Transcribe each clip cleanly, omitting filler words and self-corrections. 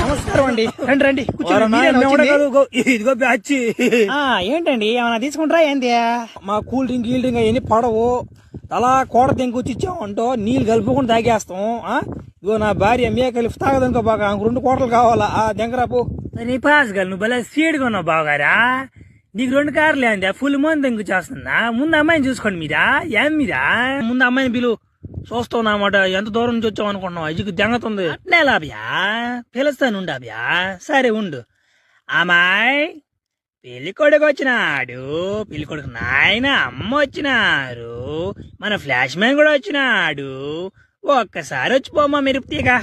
నమస్కారం అండి. రండి రండి ఇదిగో బ్యాచ్. ఏంటండి ఏమైనా తీసుకుంటారా ఏంది? మా కూల్ డ్రింక్ అవన్నీ పడవు. అలా కోడ తెంకొచ్చి ఇచ్చామంటో నీళ్ళు కలుపుకుండా తాగేస్తాం. ఇగో నా భార్య మేకలు తాగదనుకో బాగా 2 కోటలు కావాలా. దెంగరాపు నీ పాసగలు నువ్వు భలే స్పీడ్గా ఉన్నావు బాగారా. నీకు 2 కార్లు ఏంది? ఫుల్ మంది తెంకు చేస్తుందా? ముందు అమ్మాయిని చూసుకోండి మీరా. ఏం మీరా ముందు అమ్మాయిని పిలు చూస్తావు అన్నమాట. ఎంత దూరం నుంచి వచ్చావు అనుకుంటున్నావు? ఇజికి దెంగతుంది. అట్నే లాభ్యా పిలుస్తాను ఉండాబ్యా. సరే ఉండు. అమ్మాయి పెళ్లి కొడుకు వచ్చినాడు. పెళ్లి కొడుకు నాయన అమ్మ వచ్చినారు. మన ఫ్లాష్ మ్యాన్ కూడా వచ్చినాడు. ఒక్కసారి వచ్చిపోమ్మా మెరుపుతీగా.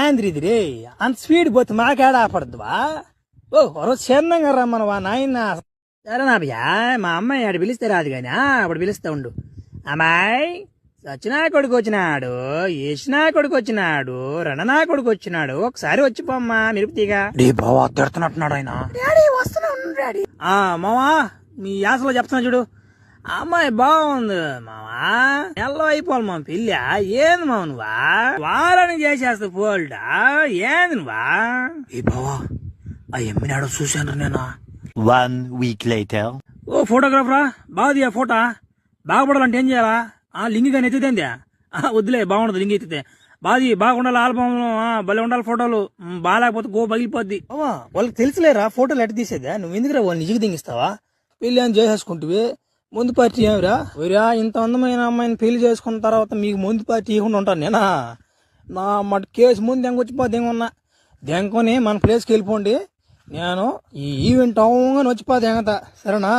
ఏంద్రి ఇది రే అంత స్పీడ్ పోతే మాకేడా పడద్దువా? ఓ రోజు చిన్నంగా రమ్మనవా నాయన. సరేనా భయ్యా, మా అమ్మాయి ఆడు పిలిస్తే రాదు కానీ అప్పుడు పిలుస్తా ఉండు. అమ్మాయి సచ్చినా కొడుకు వచ్చినాడు, ఏసినా కొడుకు వచ్చినాడు, రణనా కొడుకు వచ్చినాడు. ఒకసారి వచ్చిపోమ్మా మెరుపుతీగా. బావా తిడుతున్నట్టున్నాడు ఆయన. మావా మీ యాసలో చెప్తున్నా చూడు. అమ్మాయి బాగుంది మావా. ఎల్లో అయిపోవాలి మా పెళ్ళి. ఏంది మావ నువ్వా? వారానికి చేసేస్తా పోల్డా. ఏంది నువ్వా? బావా ఆ ఎమ్మినాడు చూశాను నేను. 1 week later. ఓ ఫోటోగ్రాఫరా బాగుంది ఆ ఫోటో. బాగుపడాలంటే ఏం చేయాలా? లింగి కానీ ఎత్తుతేందా? వద్దులే బాగుండదు లింగి ఎత్తితే. బాగుండాలి ఆల్బమ్ భలే ఉండాలి ఫోటోలు. బాగాలేకపోతే గో పగిలిపోద్ది. వాళ్ళకి తెలుసులేరా ఫోటోలు ఎట్ట తీసేదా. నువ్వు ఎందుకురా వాళ్ళు నిజకు దింగిస్తావా? పెళ్లి అని చేసేసుకుంటువి. ముందు పార్టీ ఏమిరా? ఇంత అందమైన అమ్మాయిని పెళ్లి చేసుకున్న తర్వాత మీకు ముందు పార్టీ ఇవ్వకుండా ఉంటాను నేనా? నా మటు కేసు ముందు దెంగొచ్చిపోతే ఏమన్నా దెంకొని మన ప్లేస్కి వెళ్ళిపోండి. నేను ఈ ఈవెంట్ అవగానే వచ్చిపోతే ఎంగతా. సరేనా?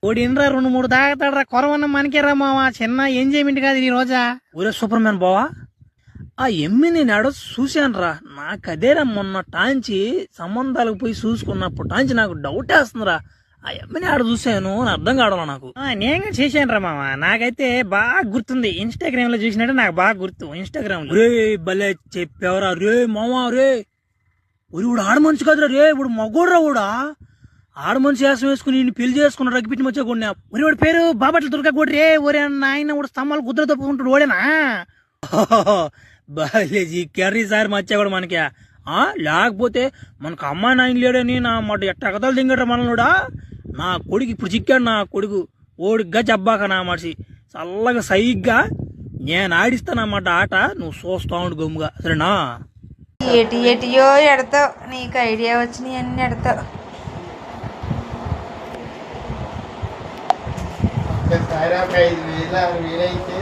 ఓడి ఇన్రా 2-3 తాగతాడరా. కొరవన్న మనకేరా మావా. చిన్న ఎంజాయ్మెంట్ కాదు ఈ రోజా. ఊరే సూపర్ మ్యాన్ బావా. ఆ ఎమ్మి నేను ఆడ చూశానురా. నాకు అదేరా మొన్న టాంచి సంబంధాలకు పోయి చూసుకున్నప్పుడు టాంచి నాకు డౌట్ వేస్తుందిరా. ఆ ఎమ్మిని ఆడ చూశాను అర్థం కావడం నాకు. నేను కూడా చేశాను రా మామ. నాకైతే బాగా గుర్తుంది. ఇన్స్టాగ్రామ్ లో చూసినట్టు నాకు బాగా గుర్తు. ఇన్స్టాగ్రామ్ లో రే భలే చెప్పావరా రే మామా. రే ఇప్పుడు ఆడ మనిషి కాదురా రే. ఇప్పుడు మగోడ్రా కూడా ఆడ మనిషి వేసం వేసుకుని పెళ్లి చేసుకున్నాడు. రగ్గిపెట్టి మచ్చా కొన్నా. వాడి పేరు బాబట్ల దుర్గా కూడా రే. ఒరే ఆయన కూడా స్తంభాలు గుద్ర తప్పుకుంటాడు. ఓడేనా? బాలేజీ కర్రీ సార్ మచ్చా కూడా మనకి. లేకపోతే మనకు అమ్మాయి నాయన లేడని నా మాట ఎట్ట కథలు దింగట మనలోడా. నా కొడుకు ఇప్పుడు చిక్కాడు. నా కొడుకు ఓడిగ్గా చెప్పాక నా మనిషి చల్లగా సైగ్గా నేను ఆడిస్తానమాట ఆట. నువ్వు చూస్తా ఉండు గమ్ముగా. సరేనా? ఏటియో ఎడతావు. నీకు ఐడియా వచ్చినాయి అన్ని ఎడతావు. ఒకసారి 5,000 6,000 అయితే